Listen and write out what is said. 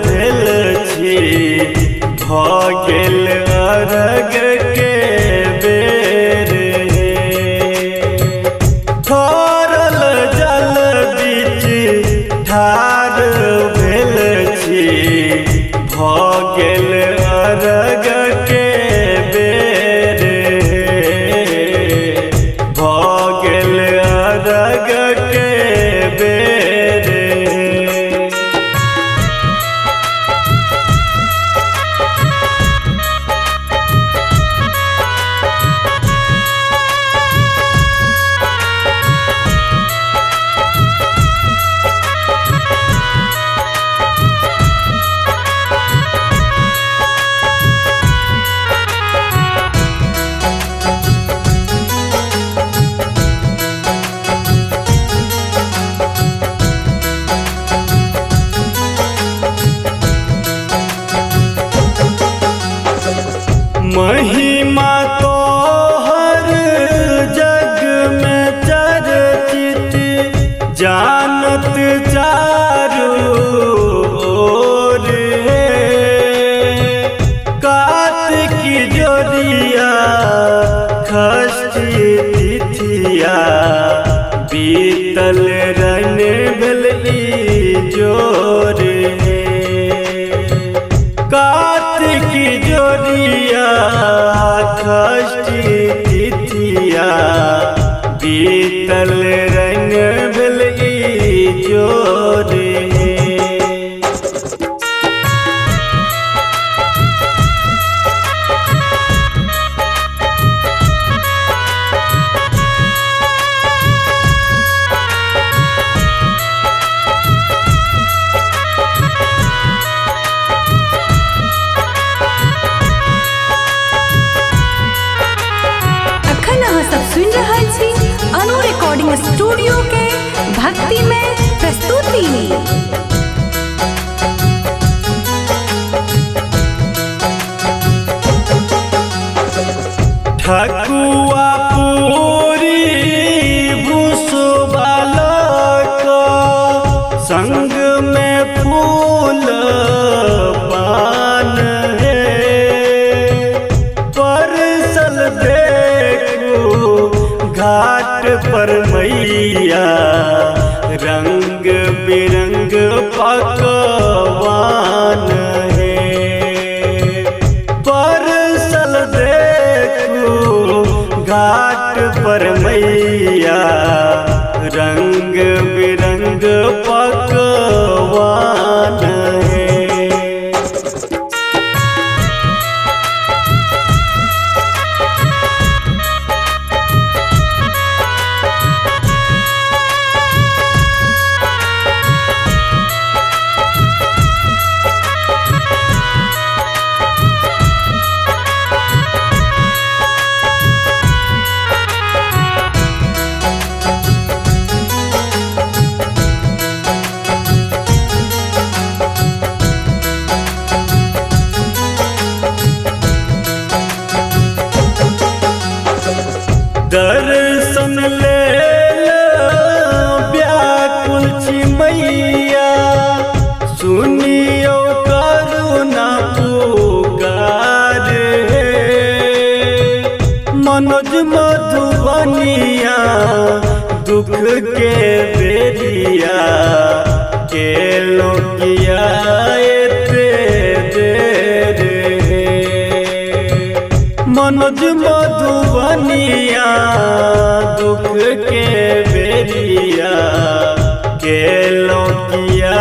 भेल छी भऽ गेल अर्घ के बेर ठहरल जल बीच ठाढ़ भेल छी भऽ गेल अर्घ के बेर भऽ गेल अर्घ के बेर। महिमा तो हर जग में चर्चित जानत चारू ओर कार्तिक जोड़िया षष्ठी तिथिया बीतल रन भेल जोर कार्तिक जोड़िया षष्ठी तिथिया बीतल रंग भेल जोर। सुन रहा छी अनु रिकॉर्डिंग स्टूडियो के भक्ति में प्रस्तुति। ठकुआ पूरी भूसुबालक संग में फूल पान परसल घाट पर मैया रंग बिरंग पकवान परसल देखू घाट पर मैया रंग बिरंग पकवान दर्शन ले व्याकुल छी मैया सुनियो करुणा पुकार मनोज मधुबनिया दुख के बेरिया के लोकिया मनोज मधुबनिया दुख के बेरिया के लोकिया